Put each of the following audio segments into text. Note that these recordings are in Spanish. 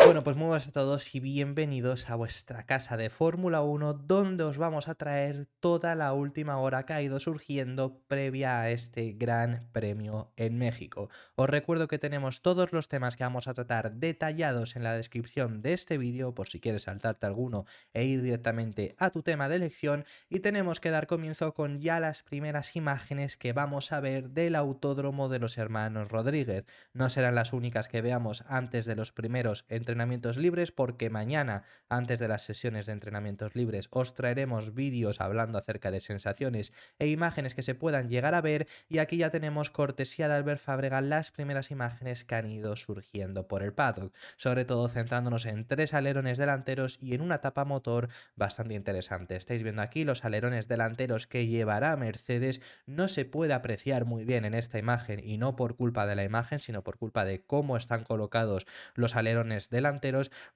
Bueno, pues muy buenas a todos y bienvenidos a vuestra casa de Fórmula 1, donde os vamos a traer toda la última hora que ha ido surgiendo previa a este Gran Premio en México. Os recuerdo que tenemos todos los temas que vamos a tratar detallados en la descripción de este vídeo, por si quieres saltarte alguno e ir directamente a tu tema de elección, y tenemos que dar comienzo con ya las primeras imágenes que vamos a ver del autódromo de los hermanos Rodríguez. No serán las únicas que veamos antes de los primeros entrenamientos libres, porque mañana, antes de las sesiones de entrenamientos libres, os traeremos vídeos hablando acerca de sensaciones e imágenes que se puedan llegar a ver, y aquí ya tenemos, cortesía de Albert Fábrega, las primeras imágenes que han ido surgiendo por el paddock, sobre todo centrándonos en 3 alerones delanteros y en una tapa motor bastante interesante. Estáis viendo aquí los alerones delanteros que llevará Mercedes. No se puede apreciar muy bien en esta imagen, y no por culpa de la imagen, sino por culpa de cómo están colocados los alerones delanteros.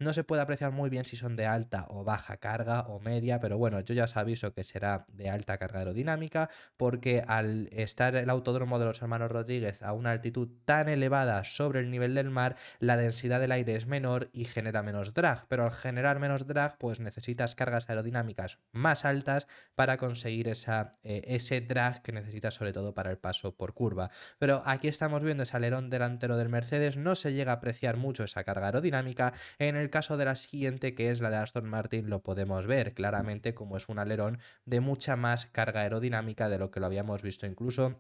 No se puede apreciar muy bien si son de alta o baja carga o media, pero bueno, yo ya os aviso que será de alta carga aerodinámica, porque al estar el autódromo de los hermanos Rodríguez a una altitud tan elevada sobre el nivel del mar, la densidad del aire es menor y genera menos drag, pero al generar menos drag pues necesitas cargas aerodinámicas más altas para conseguir ese drag que necesitas, sobre todo para el paso por curva. Pero aquí estamos viendo ese alerón delantero del Mercedes, no se llega a apreciar mucho esa carga aerodinámica. En el caso de la siguiente, que es la de Aston Martin, lo podemos ver claramente como es un alerón de mucha más carga aerodinámica de lo que lo habíamos visto incluso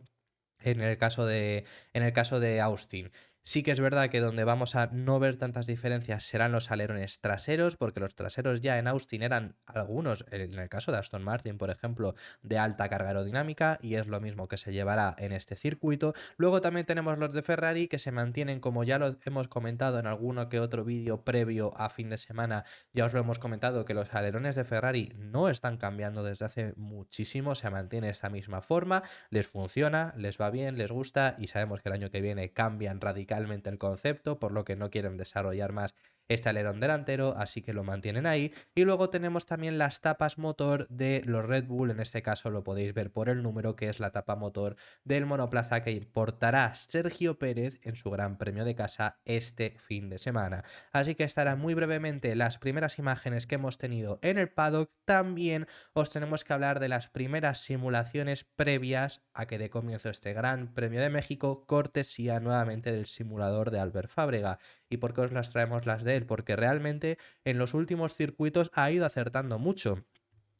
en el caso de Austin. Sí que es verdad que donde vamos a no ver tantas diferencias serán los alerones traseros, porque los traseros ya en Austin eran algunos, en el caso de Aston Martin, por ejemplo, de alta carga aerodinámica, y es lo mismo que se llevará en este circuito. Luego también tenemos los de Ferrari, que se mantienen, como ya lo hemos comentado en alguno que otro vídeo previo a fin de semana. Ya os lo hemos comentado, que los alerones de Ferrari no están cambiando desde hace muchísimo, se mantiene esta misma forma, les funciona, les va bien, les gusta, y sabemos que el año que viene cambian radicalmente el concepto, por lo que no quieren desarrollar más este alerón delantero, así que lo mantienen ahí. Y luego tenemos también las tapas motor de los Red Bull, en este caso lo podéis ver por el número, que es la tapa motor del monoplaza que portará Sergio Pérez en su Gran Premio de casa este fin de semana. Así que estarán muy brevemente las primeras imágenes que hemos tenido en el paddock. También os tenemos que hablar de las primeras simulaciones previas a que dé comienzo este Gran Premio de México, cortesía nuevamente del simulador de Albert Fábrega. ¿Y por qué os las traemos las de él? Porque realmente en los últimos circuitos ha ido acertando mucho.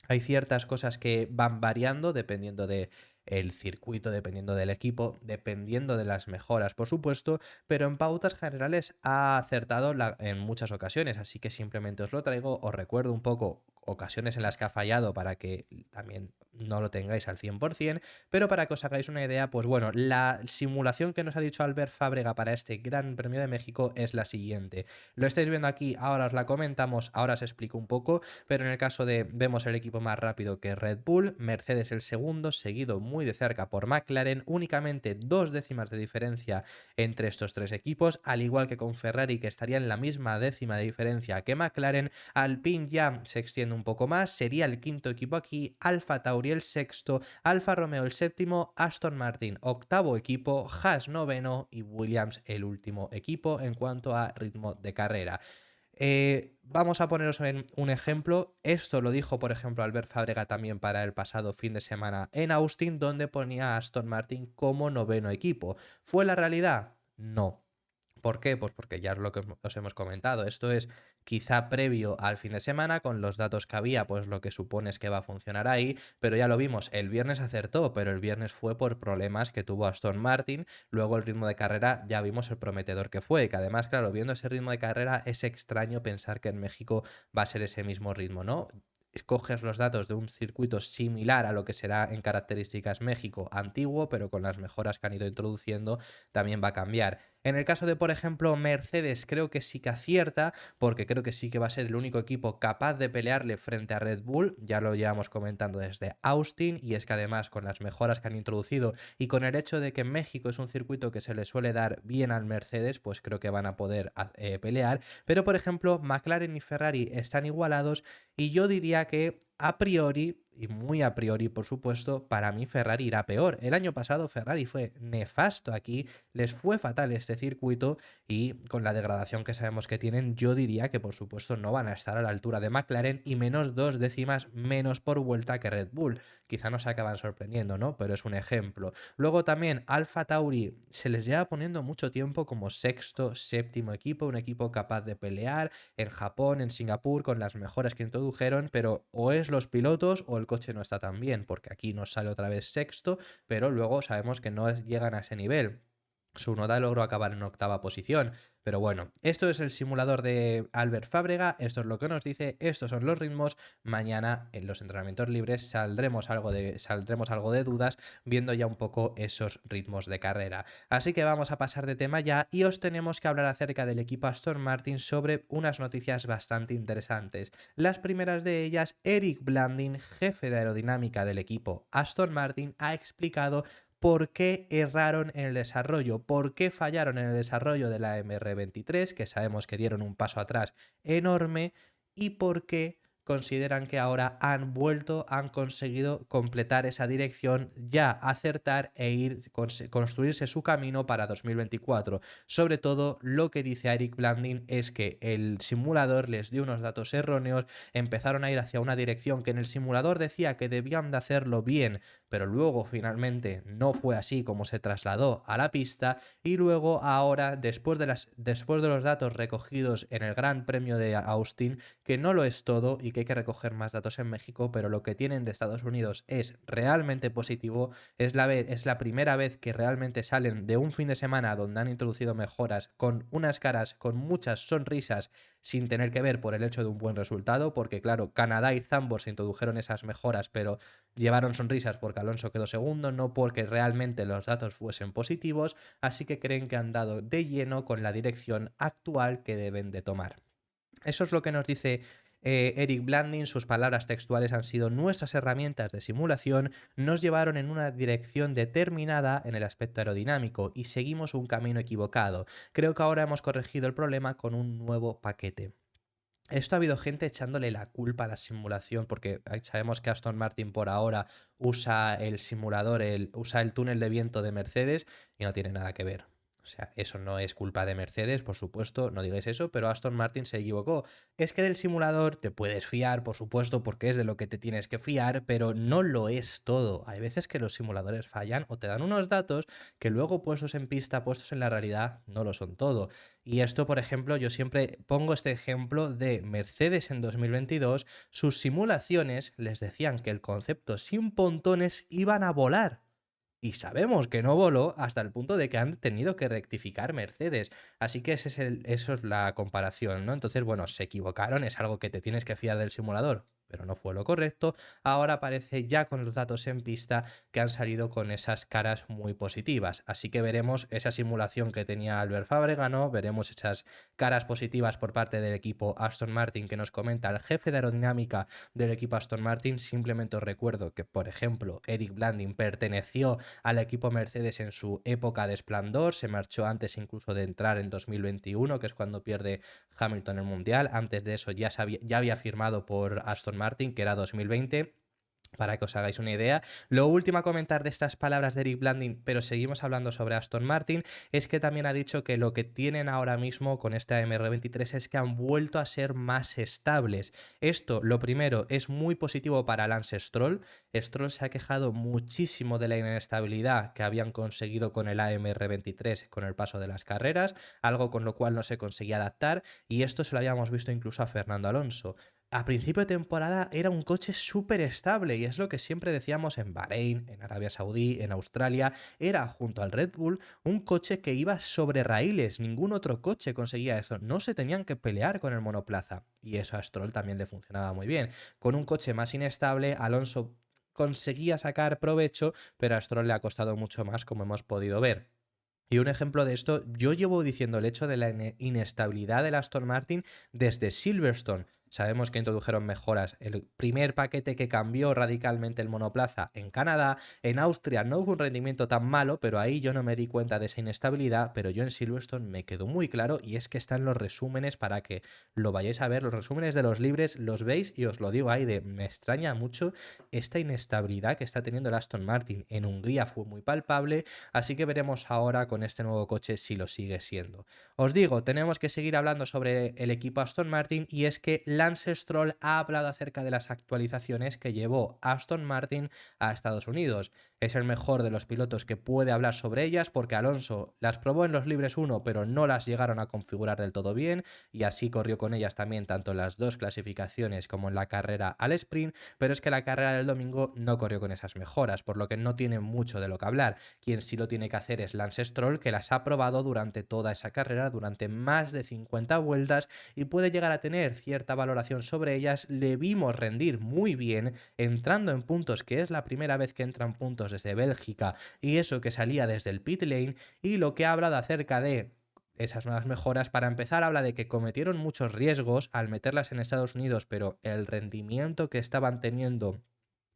Hay ciertas cosas que van variando dependiendo de el circuito, dependiendo del equipo, dependiendo de las mejoras, por supuesto, pero en pautas generales ha acertado en muchas ocasiones, así que simplemente os lo traigo. Os recuerdo un poco ocasiones en las que ha fallado para que también no lo tengáis al 100%, pero para que os hagáis una idea, pues bueno, la simulación que nos ha dicho Albert Fábrega para este Gran Premio de México es la siguiente. Lo estáis viendo aquí, ahora os la comentamos, ahora os explico un poco, pero en el caso de, vemos el equipo más rápido que Red Bull, Mercedes el segundo, seguido muy de cerca por McLaren, únicamente 2 décimas de diferencia entre estos tres equipos, al igual que con Ferrari, que estaría en la misma décima de diferencia que McLaren. Alpine ya se extiende un poco más, sería el quinto equipo aquí, Alfa Tauri el sexto, Alfa Romeo el séptimo, Aston Martin octavo equipo, Haas noveno y Williams el último equipo en cuanto a ritmo de carrera. Vamos a poneros un ejemplo. Esto lo dijo, por ejemplo, Albert Fábrega también para el pasado fin de semana en Austin, donde ponía a Aston Martin como noveno equipo. ¿Fue la realidad? No. ¿Por qué? Pues porque ya es lo que os hemos comentado. Esto es quizá previo al fin de semana, con los datos que había, pues lo que supone es que va a funcionar ahí, pero ya lo vimos, el viernes acertó, pero el viernes fue por problemas que tuvo Aston Martin. Luego el ritmo de carrera ya vimos el prometedor que fue, que además, claro, viendo ese ritmo de carrera es extraño pensar que en México va a ser ese mismo ritmo, ¿no? Coges los datos de un circuito similar a lo que será en características México antiguo, pero con las mejoras que han ido introduciendo también va a cambiar. En el caso de, por ejemplo, Mercedes, creo que sí que acierta, porque creo que sí que va a ser el único equipo capaz de pelearle frente a Red Bull. Ya lo llevamos comentando desde Austin, y es que además con las mejoras que han introducido y con el hecho de que México es un circuito que se le suele dar bien al Mercedes, pues creo que van a poder pelear. Pero, por ejemplo, McLaren y Ferrari están igualados, y yo diría que a priori, y muy a priori, por supuesto, para mí Ferrari irá peor. El año pasado Ferrari fue nefasto aquí, les fue fatal este circuito y con la degradación que sabemos que tienen, yo diría que por supuesto no van a estar a la altura de McLaren y menos 2 décimas menos por vuelta que Red Bull. Quizá nos acaban sorprendiendo, ¿no? Pero es un ejemplo. Luego también Alfa Tauri se les lleva poniendo mucho tiempo como sexto, séptimo equipo, un equipo capaz de pelear en Japón, en Singapur, con las mejoras que introdujeron, pero o es los pilotos o el coche no está tan bien, porque aquí nos sale otra vez sexto, pero luego sabemos que no llegan a ese nivel. Tsunoda logró acabar en octava posición, pero bueno, esto es el simulador de Albert Fábrega, esto es lo que nos dice, estos son los ritmos. Mañana en los entrenamientos libres saldremos algo de dudas viendo ya un poco esos ritmos de carrera. Así que vamos a pasar de tema ya y os tenemos que hablar acerca del equipo Aston Martin sobre unas noticias bastante interesantes. Las primeras de ellas, Eric Blanding, jefe de aerodinámica del equipo Aston Martin, ha explicado por qué erraron en el desarrollo, por qué fallaron en el desarrollo de la MR23, que sabemos que dieron un paso atrás enorme, y por qué consideran que ahora han conseguido completar esa dirección, ya acertar e construirse su camino para 2024. Sobre todo, lo que dice Eric Blanding es que el simulador les dio unos datos erróneos, empezaron a ir hacia una dirección que en el simulador decía que debían de hacerlo bien, pero luego finalmente no fue así como se trasladó a la pista, y luego ahora, después de los datos recogidos en el Gran Premio de Austin, que no lo es todo y que hay que recoger más datos en México, pero lo que tienen de Estados Unidos es realmente positivo, es la primera vez que realmente salen de un fin de semana donde han introducido mejoras con unas caras con muchas sonrisas sin tener que ver por el hecho de un buen resultado, porque claro, Canadá y Zandvoort se introdujeron esas mejoras, pero llevaron sonrisas porque Alonso quedó segundo, no porque realmente los datos fuesen positivos, así que creen que han dado de lleno con la dirección actual que deben de tomar. Eso es lo que nos dice Eric Blanding. Sus palabras textuales han sido: nuestras herramientas de simulación nos llevaron en una dirección determinada en el aspecto aerodinámico y seguimos un camino equivocado. Creo que ahora hemos corregido el problema con un nuevo paquete. Esto ha habido gente echándole la culpa a la simulación, porque sabemos que Aston Martin por ahora usa el simulador, usa el túnel de viento de Mercedes y no tiene nada que ver. O sea, eso no es culpa de Mercedes, por supuesto, no digáis eso, pero Aston Martin se equivocó. Es que del simulador te puedes fiar, por supuesto, porque es de lo que te tienes que fiar, pero no lo es todo. Hay veces que los simuladores fallan o te dan unos datos que luego puestos en pista, puestos en la realidad, no lo son todo. Y esto, por ejemplo, yo siempre pongo este ejemplo de Mercedes en 2022, sus simulaciones les decían que el concepto sin pontones iban a volar. Y sabemos que no voló hasta el punto de que han tenido que rectificar Mercedes. Así que eso es la comparación, ¿no? Entonces, bueno, se equivocaron, es algo que te tienes que fiar del simulador, pero no fue lo correcto. Ahora parece ya con los datos en pista que han salido con esas caras muy positivas. Así que veremos esa simulación que tenía Albert Fábrega, ¿no? Veremos esas caras positivas por parte del equipo Aston Martin que nos comenta el jefe de aerodinámica del equipo Aston Martin. Simplemente os recuerdo que, por ejemplo, Eric Blanding perteneció al equipo Mercedes en su época de esplendor, se marchó antes incluso de entrar en 2021, que es cuando pierde Hamilton el Mundial. Antes de eso ya había firmado por Aston Martin, que era 2020. Para que os hagáis una idea. Lo último a comentar de estas palabras de Eric Blanding, pero seguimos hablando sobre Aston Martin, es que también ha dicho que lo que tienen ahora mismo con esta MR23 es que han vuelto a ser más estables. Esto, lo primero, es muy positivo para Lance Stroll. Stroll se ha quejado muchísimo de la inestabilidad que habían conseguido con el AMR23 con el paso de las carreras, algo con lo cual no se conseguía adaptar, y esto se lo habíamos visto incluso a Fernando Alonso. A principio de temporada era un coche súper estable y es lo que siempre decíamos en Bahrein, en Arabia Saudí, en Australia. Era, junto al Red Bull, un coche que iba sobre raíles. Ningún otro coche conseguía eso. No se tenían que pelear con el monoplaza. Y eso a Stroll también le funcionaba muy bien. Con un coche más inestable, Alonso conseguía sacar provecho, pero a Stroll le ha costado mucho más, como hemos podido ver. Y un ejemplo de esto, yo llevo diciendo el hecho de la inestabilidad del Aston Martin desde Silverstone. Sabemos que introdujeron mejoras. El primer paquete que cambió radicalmente el monoplaza en Canadá, en Austria no hubo un rendimiento tan malo, pero ahí yo no me di cuenta de esa inestabilidad, pero yo en Silverstone me quedó muy claro y es que están los resúmenes para que lo vayáis a ver, los resúmenes de los libres los veis y os lo digo ahí de me extraña mucho esta inestabilidad que está teniendo el Aston Martin. En Hungría fue muy palpable, así que veremos ahora con este nuevo coche si lo sigue siendo. Os digo, tenemos que seguir hablando sobre el equipo Aston Martin y es que Lance Stroll ha hablado acerca de las actualizaciones que llevó Aston Martin a Estados Unidos. Es el mejor de los pilotos que puede hablar sobre ellas porque Alonso las probó en los libres 1 pero no las llegaron a configurar del todo bien y así corrió con ellas también tanto en las dos clasificaciones como en la carrera al sprint, pero es que la carrera del domingo no corrió con esas mejoras, por lo que no tiene mucho de lo que hablar. Quien sí lo tiene que hacer es Lance Stroll, que las ha probado durante toda esa carrera, durante más de 50 vueltas y puede llegar a tener cierta valoración sobre ellas. Le vimos rendir muy bien, entrando en puntos, que es la primera vez que entran puntos desde Bélgica, y eso que salía desde el pit lane, y lo que ha hablado acerca de esas nuevas mejoras, para empezar habla de que cometieron muchos riesgos al meterlas en Estados Unidos, pero el rendimiento que estaban teniendo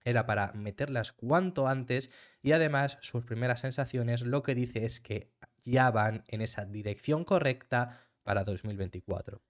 era para meterlas cuanto antes y además sus primeras sensaciones lo que dice es que ya van en esa dirección correcta para 2024.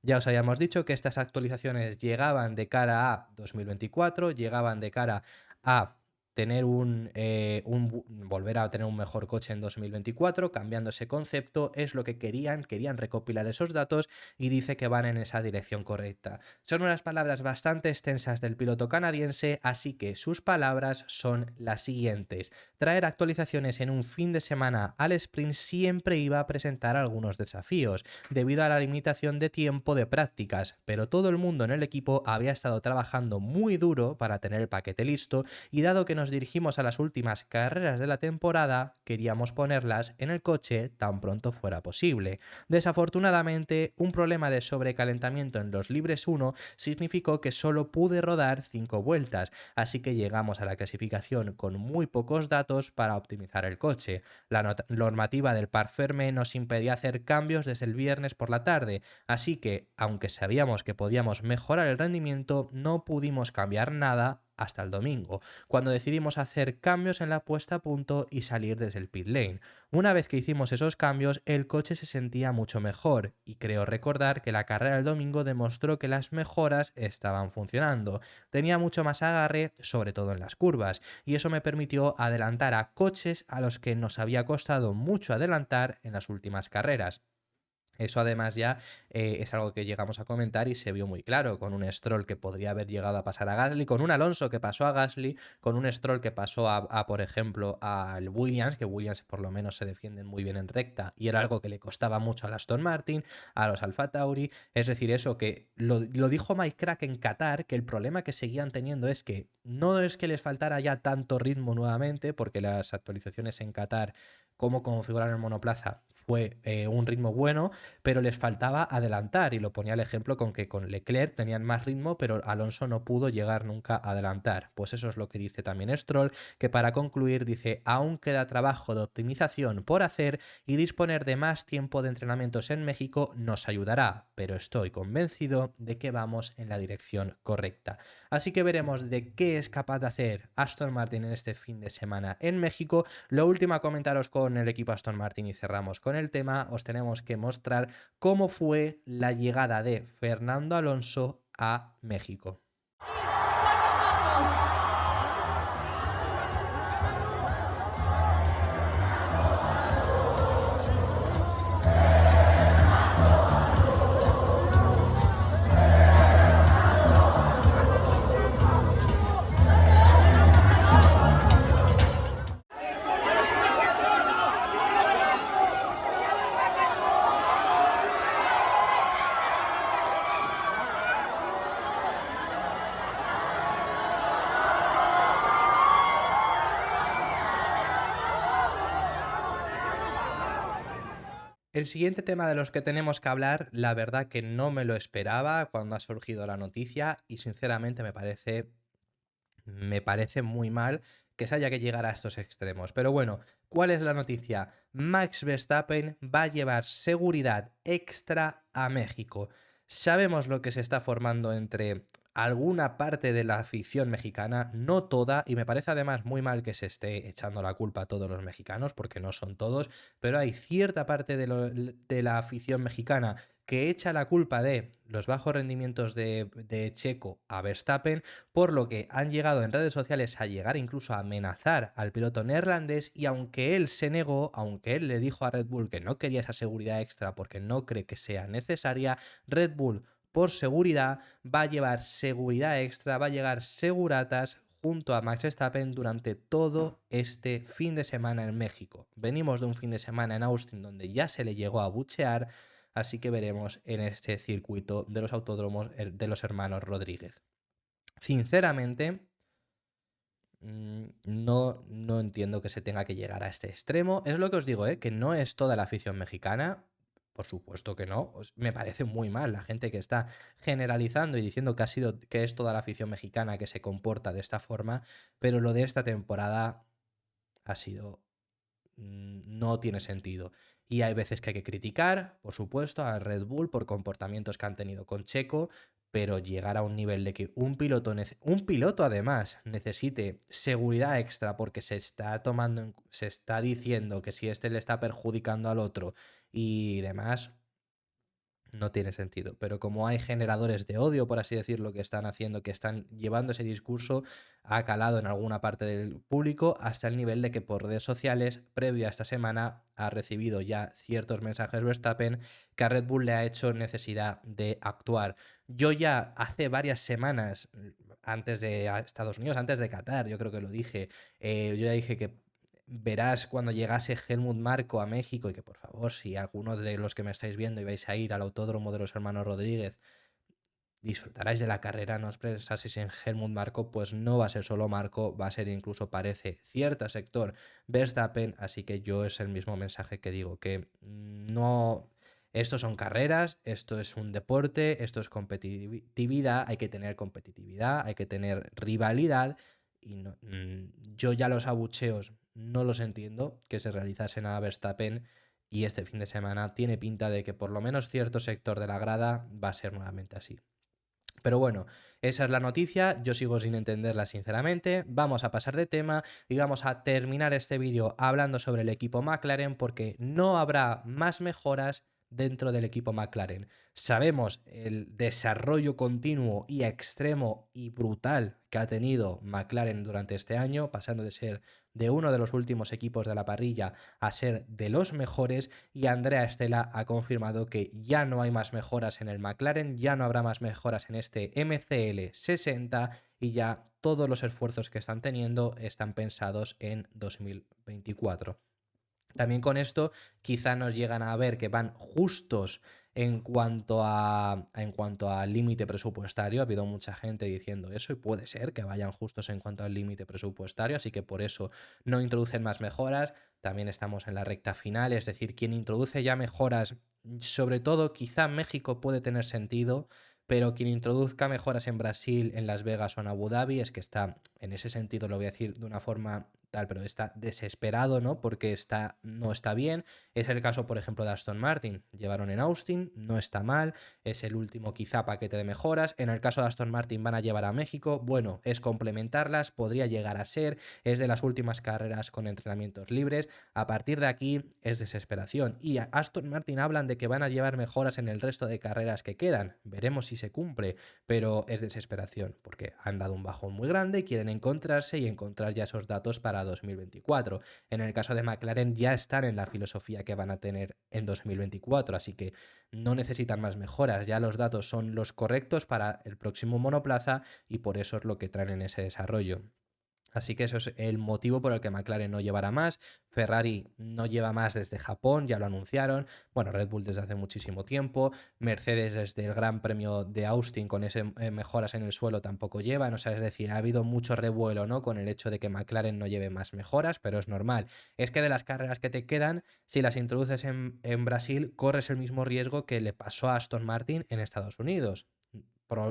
Ya os habíamos dicho que estas actualizaciones llegaban de cara a 2024, llegaban de cara a tener volver a tener un mejor coche en 2024, cambiando ese concepto, es lo que querían recopilar esos datos y dice que van en esa dirección correcta. Son unas palabras bastante extensas del piloto canadiense, así que sus palabras son las siguientes. Traer actualizaciones en un fin de semana al sprint siempre iba a presentar algunos desafíos, debido a la limitación de tiempo de prácticas, pero todo el mundo en el equipo había estado trabajando muy duro para tener el paquete listo y dado que nos dirigimos a las últimas carreras de la temporada, queríamos ponerlas en el coche tan pronto fuera posible. Desafortunadamente, un problema de sobrecalentamiento en los libres 1 significó que solo pude rodar 5 vueltas, así que llegamos a la clasificación con muy pocos datos para optimizar el coche. La normativa del par ferme nos impedía hacer cambios desde el viernes por la tarde, así que, aunque sabíamos que podíamos mejorar el rendimiento, no pudimos cambiar nada hasta el domingo, cuando decidimos hacer cambios en la puesta a punto y salir desde el pit lane. Una vez que hicimos esos cambios, el coche se sentía mucho mejor, y creo recordar que la carrera del domingo demostró que las mejoras estaban funcionando. Tenía mucho más agarre, sobre todo en las curvas, y eso me permitió adelantar a coches a los que nos había costado mucho adelantar en las últimas carreras. Eso además ya es algo que llegamos a comentar y se vio muy claro, con un Stroll que podría haber llegado a pasar a Gasly, con un Alonso que pasó a Gasly, con un Stroll que pasó por ejemplo, al Williams, que Williams por lo menos se defienden muy bien en recta y era algo que le costaba mucho al Aston Martin, a los Alfa Tauri. Es decir, eso que lo dijo Mike Crack en Qatar, que el problema que seguían teniendo es que no es que les faltara ya tanto ritmo nuevamente, porque las actualizaciones en Qatar, cómo configurar el monoplaza, fue un ritmo bueno, pero les faltaba adelantar y lo ponía el ejemplo con que con Leclerc tenían más ritmo, pero Alonso no pudo llegar nunca a adelantar. Pues eso es lo que dice también Stroll, que para concluir dice: aún queda trabajo de optimización por hacer y disponer de más tiempo de entrenamientos en México nos ayudará, pero estoy convencido de que vamos en la dirección correcta. Así que veremos de qué es capaz de hacer Aston Martin en este fin de semana en México. Lo último a comentaros con el equipo Aston Martin y cerramos con el tema, os tenemos que mostrar cómo fue la llegada de Fernando Alonso a México. El siguiente tema de los que tenemos que hablar, la verdad que no me lo esperaba cuando ha surgido la noticia y sinceramente me parece muy mal que se haya que llegar a estos extremos. Pero bueno, ¿cuál es la noticia? Max Verstappen va a llevar seguridad extra a México. Sabemos lo que se está formando entre alguna parte de la afición mexicana, no toda, y me parece además muy mal que se esté echando la culpa a todos los mexicanos, porque no son todos, pero hay cierta parte de la afición mexicana que echa la culpa de los bajos rendimientos de Checo a Verstappen, por lo que han llegado en redes sociales a llegar incluso a amenazar al piloto neerlandés, y aunque él se negó, aunque él le dijo a Red Bull que no quería esa seguridad extra porque no cree que sea necesaria, Red Bull, por seguridad, va a llevar seguridad extra, va a llegar seguratas junto a Max Verstappen durante todo este fin de semana en México. Venimos de un fin de semana en Austin donde ya se le llegó a buchear, así que veremos en este circuito de los autódromos de los hermanos Rodríguez. Sinceramente, no entiendo que se tenga que llegar a este extremo. Es lo que os digo, que no es toda la afición mexicana. Por supuesto que no. Me parece muy mal la gente que está generalizando y diciendo que es toda la afición mexicana que se comporta de esta forma. Pero lo de esta temporada ha sido. No tiene sentido. Y hay veces que hay que criticar, por supuesto, a Red Bull por comportamientos que han tenido con Checo, pero llegar a un nivel de que un piloto además necesite seguridad extra porque se está diciendo que si este le está perjudicando al otro y demás, no tiene sentido. Pero como hay generadores de odio, por así decirlo, que están haciendo, que están llevando ese discurso, ha calado en alguna parte del público hasta el nivel de que por redes sociales, previo a esta semana, ha recibido ya ciertos mensajes Verstappen que a Red Bull le ha hecho necesidad de actuar. Yo ya hace varias semanas, antes de Estados Unidos, antes de Qatar, yo creo que lo dije, yo ya dije que verás cuando llegase Helmut Marko a México y que por favor, si alguno de los que me estáis viendo y vais a ir al autódromo de los hermanos Rodríguez, disfrutaráis de la carrera, no os pensaseis en Helmut Marko, pues no va a ser solo Marko, va a ser incluso parece cierto sector Verstappen, así que yo es el mismo mensaje que digo, que no... Esto son carreras, esto es un deporte, esto es competitividad, hay que tener competitividad, hay que tener rivalidad y yo ya los abucheos no los entiendo que se realizasen a Verstappen y este fin de semana tiene pinta de que por lo menos cierto sector de la grada va a ser nuevamente así. Pero bueno, esa es la noticia, yo sigo sin entenderla sinceramente, vamos a pasar de tema y vamos a terminar este vídeo hablando sobre el equipo McLaren porque no habrá más mejoras dentro del equipo McLaren. Sabemos el desarrollo continuo y extremo y brutal que ha tenido McLaren durante este año, pasando de ser de uno de los últimos equipos de la parrilla a ser de los mejores, y Andrea Stella ha confirmado que ya no hay más mejoras en el McLaren, ya no habrá más mejoras en este MCL 60 y ya todos los esfuerzos que están teniendo están pensados en 2024. También con esto quizá nos llegan a ver que van justos en cuanto a límite presupuestario. Ha habido mucha gente diciendo eso y puede ser que vayan justos en cuanto al límite presupuestario, así que por eso no introducen más mejoras. También estamos en la recta final, es decir, quien introduce ya mejoras, sobre todo quizá México puede tener sentido, pero quien introduzca mejoras en Brasil, en Las Vegas o en Abu Dhabi es que está, en ese sentido lo voy a decir de una forma tal, pero está desesperado, ¿no? Porque no está bien. Es el caso, por ejemplo, de Aston Martin. Llevaron en Austin, no está mal, es el último quizá paquete de mejoras. En el caso de Aston Martin van a llevar a México, bueno, es complementarlas, podría llegar a ser, es de las últimas carreras con entrenamientos libres. A partir de aquí es desesperación. Y a Aston Martin hablan de que van a llevar mejoras en el resto de carreras que quedan. Veremos si se cumple, pero es desesperación, porque han dado un bajón muy grande y quieren encontrarse y encontrar ya esos datos para 2024. En el caso de McLaren ya están en la filosofía que van a tener en 2024, así que no necesitan más mejoras, ya los datos son los correctos para el próximo monoplaza y por eso es lo que traen en ese desarrollo. Así que eso es el motivo por el que McLaren no llevará más. Ferrari no lleva más desde Japón, ya lo anunciaron. Bueno, Red Bull desde hace muchísimo tiempo. Mercedes desde el Gran Premio de Austin con ese mejoras en el suelo tampoco llevan. O sea, es decir, ha habido mucho revuelo, ¿no? Con el hecho de que McLaren no lleve más mejoras, pero es normal. Es que de las carreras que te quedan, si las introduces en Brasil, corres el mismo riesgo que le pasó a Aston Martin en Estados Unidos.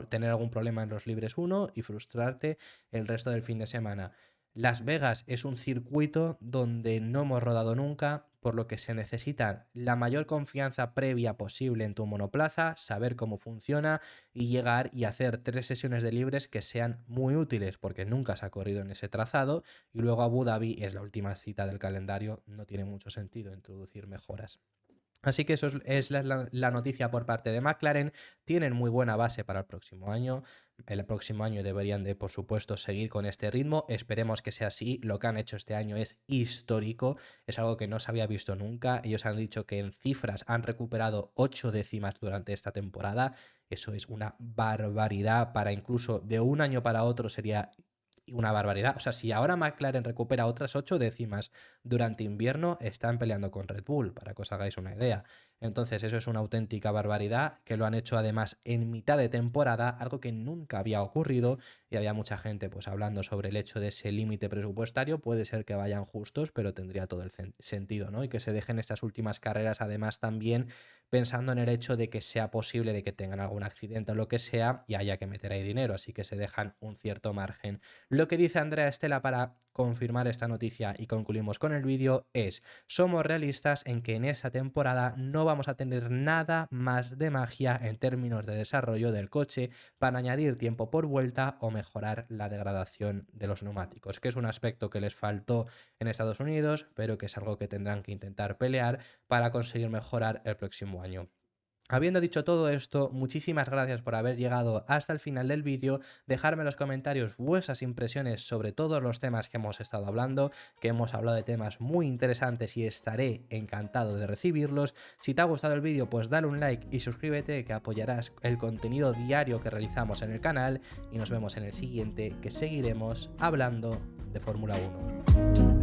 Tener algún problema en los libres 1 y frustrarte el resto del fin de semana. Las Vegas es un circuito donde no hemos rodado nunca, por lo que se necesita la mayor confianza previa posible en tu monoplaza, saber cómo funciona y llegar y hacer 3 sesiones de libres que sean muy útiles, porque nunca se ha corrido en ese trazado, y luego Abu Dhabi es la última cita del calendario, no tiene mucho sentido introducir mejoras. Así que eso es la noticia por parte de McLaren. Tienen muy buena base para el próximo año. El próximo año deberían de, por supuesto, seguir con este ritmo. Esperemos que sea así. Lo que han hecho este año es histórico. Es algo que no se había visto nunca. Ellos han dicho que en cifras han recuperado 8 décimas durante esta temporada. Eso es una barbaridad. Para incluso de un año para otro sería una barbaridad. O sea, si ahora McLaren recupera otras 8 décimas durante invierno, están peleando con Red Bull, para que os hagáis una idea. Entonces eso es una auténtica barbaridad, que lo han hecho además en mitad de temporada, algo que nunca había ocurrido, y había mucha gente pues hablando sobre el hecho de ese límite presupuestario. Puede ser que vayan justos, pero tendría todo el sentido, ¿no? Y que se dejen estas últimas carreras además también pensando en el hecho de que sea posible de que tengan algún accidente o lo que sea y haya que meter ahí dinero, así que se dejan un cierto margen. Lo que dice Andrea Stella para confirmar esta noticia y concluimos con el vídeo es: somos realistas en que en esta temporada no vamos a tener nada más de magia en términos de desarrollo del coche para añadir tiempo por vuelta o mejorar la degradación de los neumáticos, que es un aspecto que les faltó en Estados Unidos, pero que es algo que tendrán que intentar pelear para conseguir mejorar el próximo año. Habiendo dicho todo esto, muchísimas gracias por haber llegado hasta el final del vídeo. Dejadme en los comentarios vuestras impresiones sobre todos los temas que hemos estado hablando, que hemos hablado de temas muy interesantes y estaré encantado de recibirlos. Si te ha gustado el vídeo, pues dale un like y suscríbete, que apoyarás el contenido diario que realizamos en el canal, y nos vemos en el siguiente, que seguiremos hablando de Fórmula 1.